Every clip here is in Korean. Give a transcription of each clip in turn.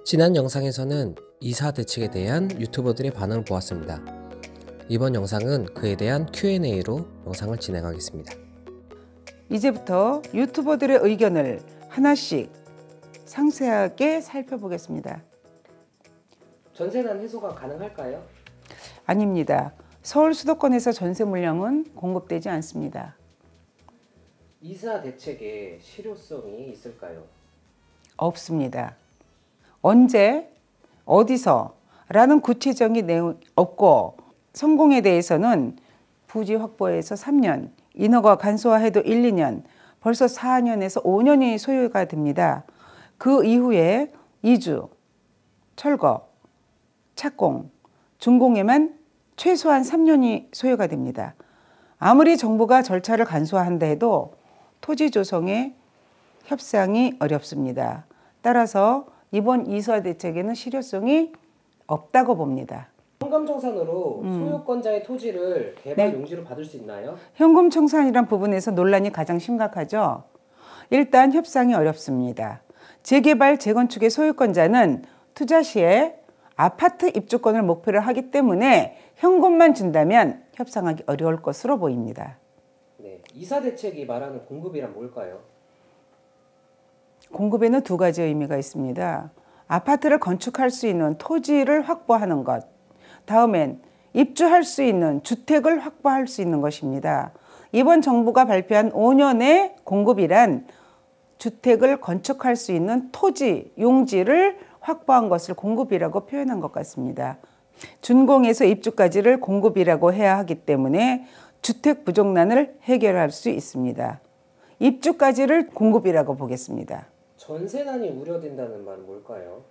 지난 영상에서는 이사 대책에 대한 유튜버들의 반응을 보았습니다. 이번 영상은 그에 대한 Q&A로 영상을 진행하겠습니다. 이제부터 유튜버들의 의견을 하나씩 상세하게 살펴보겠습니다. 전세난 해소가 가능할까요? 아닙니다. 서울 수도권에서 전세 물량은 공급되지 않습니다. 이사 대책에 실효성이 있을까요? 없습니다. 언제, 어디서 라는 구체적인 내용이 없고 성공에 대해서는 부지 확보에서 3년, 인허가 간소화해도 1, 2년, 벌써 4년에서 5년이 소요가 됩니다. 그 이후에 이주, 철거, 착공, 준공에만 최소한 3년이 소요가 됩니다. 아무리 정부가 절차를 간소화한다 해도 토지 조성에 협상이 어렵습니다. 따라서 이번 이사 대책에는 실효성이 없다고 봅니다. 현금청산으로 소유권자의 토지를 개발 용지로 받을 수 있나요? 현금청산이란 부분에서 논란이 가장 심각하죠. 일단 협상이 어렵습니다. 재개발, 재건축의 소유권자는 투자 시에 아파트 입주권을 목표로 하기 때문에 현금만 준다면 협상하기 어려울 것으로 보입니다. 네, 이사 대책이 말하는 공급이란 뭘까요? 공급에는 두 가지 의미가 있습니다. 아파트를 건축할 수 있는 토지를 확보하는 것, 다음엔 입주할 수 있는 주택을 확보할 수 있는 것입니다. 이번 정부가 발표한 5년의 공급이란 주택을 건축할 수 있는 토지, 용지를 확보한 것을 공급이라고 표현한 것 같습니다. 준공에서 입주까지를 공급이라고 해야 하기 때문에 주택 부족난을 해결할 수 있습니다. 입주까지를 공급이라고 보겠습니다. 전세난이 우려된다는 말은 뭘까요?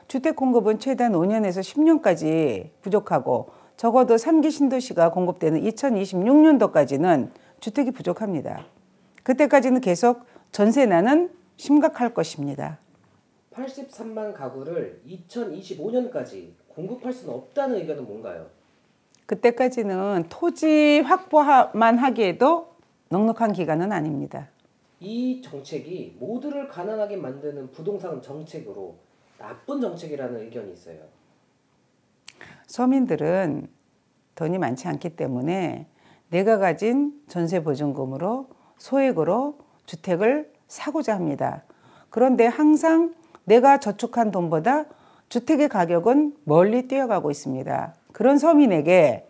주택 공급은 최단 5년에서 10년까지 부족하고 적어도 3기 신도시가 공급되는 2026년도까지는 주택이 부족합니다. 그때까지는 계속 전세난은 심각할 것입니다. 83만 가구를 2025년까지 공급할 수는 없다는 의견은 뭔가요? 그때까지는 토지 확보만 하기에도 넉넉한 기간은 아닙니다. 이 정책이 모두를 가난하게 만드는 부동산 정책으로 나쁜 정책이라는 의견이 있어요. 서민들은 돈이 많지 않기 때문에 내가 가진 전세보증금으로 소액으로 주택을 사고자 합니다. 그런데 항상 내가 저축한 돈보다 주택의 가격은 멀리 뛰어가고 있습니다. 그런 서민에게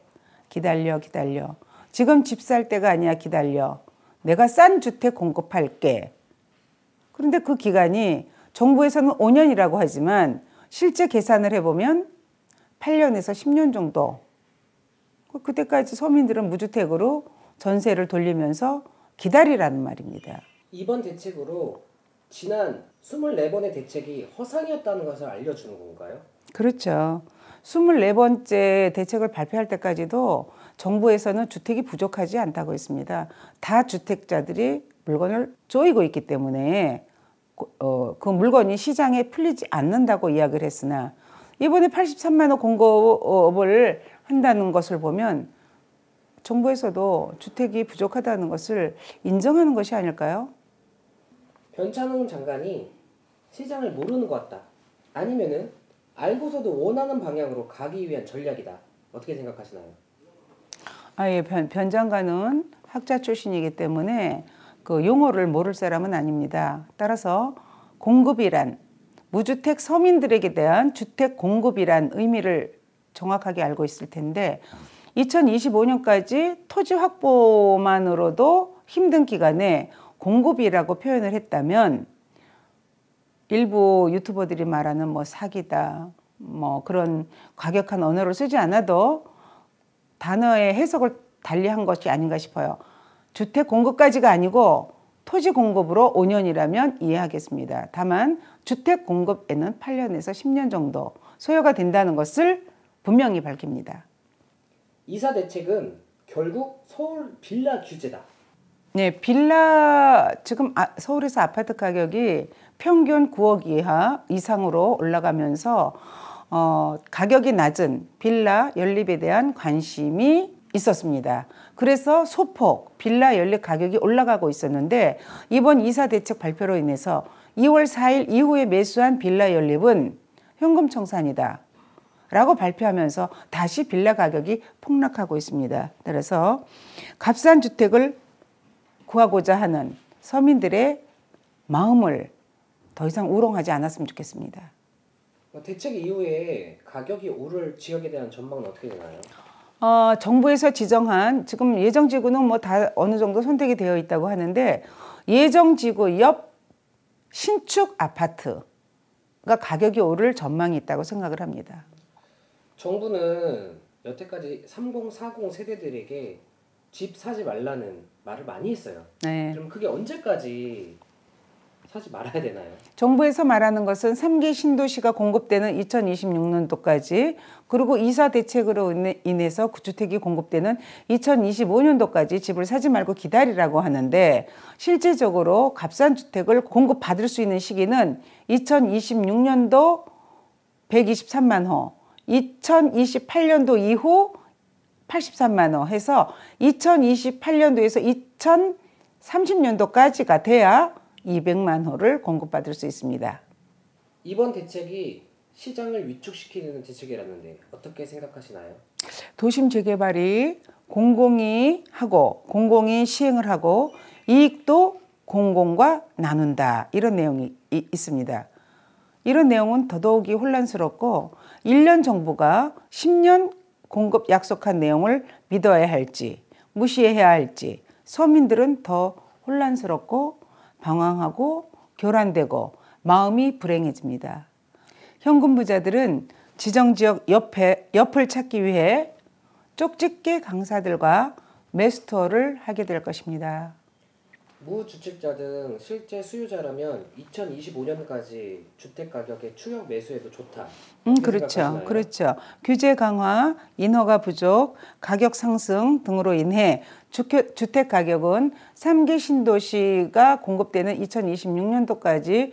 기다려. 지금 집 살 때가 아니야, 기다려. 내가 싼 주택 공급할게. 그런데 그 기간이 정부에서는 5년이라고 하지만 실제 계산을 해보면 8년에서 10년 정도. 그때까지 서민들은 무주택으로 전세를 돌리면서 기다리라는 말입니다. 이번 대책으로 지난 24번의 대책이 허상이었다는 것을 알려주는 건가요? 그렇죠. 24번째 대책을 발표할 때까지도 정부에서는 주택이 부족하지 않다고 했습니다. 다주택자들이 물건을 조이고 있기 때문에 그 물건이 시장에 풀리지 않는다고 이야기를 했으나 이번에 83만 호 공급을 한다는 것을 보면 정부에서도 주택이 부족하다는 것을 인정하는 것이 아닐까요? 변찬웅 장관이 시장을 모르는 것 같다. 아니면은 알고서도 원하는 방향으로 가기 위한 전략이다. 어떻게 생각하시나요? 변 장관은 학자 출신이기 때문에 그 용어를 모를 사람은 아닙니다. 따라서 공급이란 무주택 서민들에게 대한 주택 공급이란 의미를 정확하게 알고 있을 텐데 2025년까지 토지 확보만으로도 힘든 기간에 공급이라고 표현을 했다면 일부 유튜버들이 말하는 사기다, 그런 과격한 언어를 쓰지 않아도 단어의 해석을 달리한 것이 아닌가 싶어요. 주택 공급까지가 아니고 토지 공급으로 5년이라면 이해하겠습니다. 다만 주택 공급에는 8년에서 10년 정도 소요가 된다는 것을 분명히 밝힙니다. 이사 대책은 결국 서울 빌라 규제다. 네, 빌라 지금 서울에서 아파트 가격이 평균 9억 이상으로 올라가면서 가격이 낮은 빌라 연립에 대한 관심이 있었습니다. 그래서 소폭 빌라 연립 가격이 올라가고 있었는데 이번 이사 대책 발표로 인해서 2월 4일 이후에 매수한 빌라 연립은 현금 청산이다 라고 발표하면서 다시 빌라 가격이 폭락하고 있습니다. 따라서 값싼 주택을 구하고자 하는 서민들의 마음을 더 이상 우롱하지 않았으면 좋겠습니다. 대책 이후에 가격이 오를 지역에 대한 전망은 어떻게 되나요? 정부에서 지정한 지금 예정지구는 뭐 다 어느 정도 선택이 되어 있다고 하는데 예정지구 옆 신축 아파트가 가격이 오를 전망이 있다고 생각을 합니다. 정부는 여태까지 30, 40 세대들에게 집 사지 말라는 말을 많이 했어요. 네. 그럼 그게 언제까지 사지 말아야 되나요? 정부에서 말하는 것은 3기 신도시가 공급되는 2026년도까지 그리고 이사 대책으로 인해서 구주택이 공급되는 2025년도까지 집을 사지 말고 기다리라고 하는데 실제적으로 값싼 주택을 공급받을 수 있는 시기는 2026년도 123만 호, 2028년도 이후 83만 호 해서 2028년도에서 2030년도까지가 돼야 200만 호를 공급받을 수 있습니다. 이번 대책이 시장을 위축시키는 대책이라는데 어떻게 생각하시나요? 도심 재개발이 공공이 하고 공공이 시행을 하고 이익도 공공과 나눈다 이런 내용이 있습니다. 이런 내용은 더더욱이 혼란스럽고 1년 정부가 10년 공급 약속한 내용을 믿어야 할지 무시해야 할지 서민들은 더 혼란스럽고 방황하고 교란되고 마음이 불행해집니다. 현금 부자들은 지정지역 옆을 찾기 위해 쪽집게 강사들과 매스토어를 하게 될 것입니다. 무주택자 등 실제 수요자라면 2025년까지 주택 가격의 추격 매수에도 좋다. 그렇죠. 그렇죠. 규제 강화, 인허가 부족, 가격 상승 등으로 인해 주택 가격은 3기 신도시가 공급되는 2026년도까지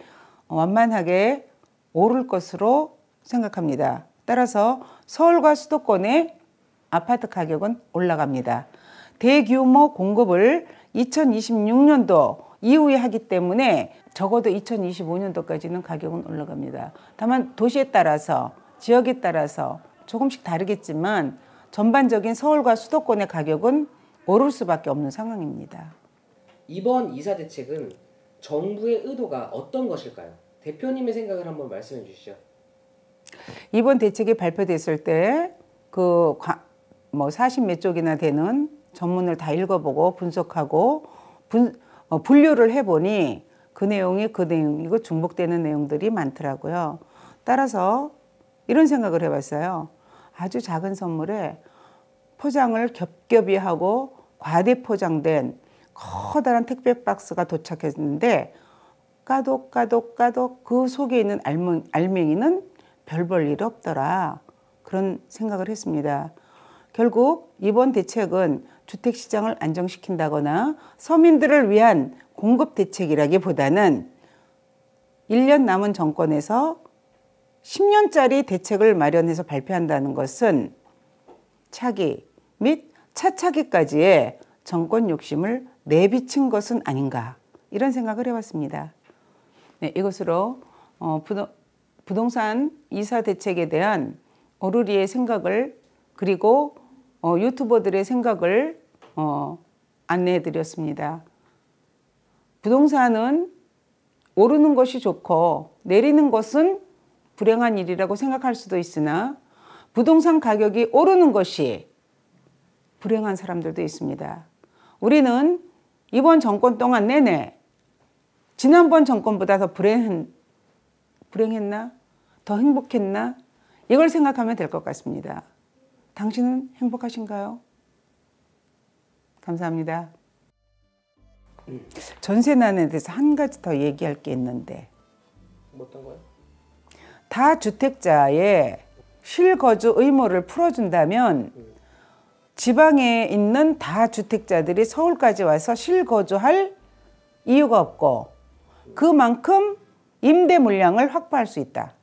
완만하게 오를 것으로 생각합니다. 따라서 서울과 수도권의 아파트 가격은 올라갑니다. 대규모 공급을 2026년도 이후에 하기 때문에 적어도 2025년도까지는 가격은 올라갑니다. 다만 도시에 따라서 지역에 따라서 조금씩 다르겠지만 전반적인 서울과 수도권의 가격은 오를 수밖에 없는 상황입니다. 이번 이사 대책은 정부의 의도가 어떤 것일까요? 대표님의 생각을 한번 말씀해 주시죠. 이번 대책이 발표됐을 때 그 40몇 쪽이나 되는 전문을 다 읽어보고 분석하고 분류를 해보니 그 내용이고 중복되는 내용들이 많더라고요. 따라서 이런 생각을 해봤어요. 아주 작은 선물에 포장을 겹겹이 하고 과대 포장된 커다란 택배 박스가 도착했는데 까독 그 속에 있는 알맹이는 별 볼 일 없더라. 그런 생각을 했습니다. 결국 이번 대책은 주택시장을 안정시킨다거나 서민들을 위한 공급 대책이라기보다는 1년 남은 정권에서 10년짜리 대책을 마련해서 발표한다는 것은 차기 및 차차기까지의 정권 욕심을 내비친 것은 아닌가 이런 생각을 해봤습니다. 네, 이것으로 부동산 이사 대책에 대한 오르리의 생각을 그리고 유튜버들의 생각을 안내해 드렸습니다. 부동산은 오르는 것이 좋고 내리는 것은 불행한 일이라고 생각할 수도 있으나 부동산 가격이 오르는 것이 불행한 사람들도 있습니다. 우리는 이번 정권 동안 내내 지난번 정권보다 더 불행했나? 더 행복했나? 이걸 생각하면 될 것 같습니다. 당신은 행복하신가요? 감사합니다. 전세난에 대해서 한 가지 더 얘기할 게 있는데 어떤 거요? 다주택자의 실거주 의무를 풀어준다면 지방에 있는 다주택자들이 서울까지 와서 실거주할 이유가 없고 그만큼 임대 물량을 확보할 수 있다.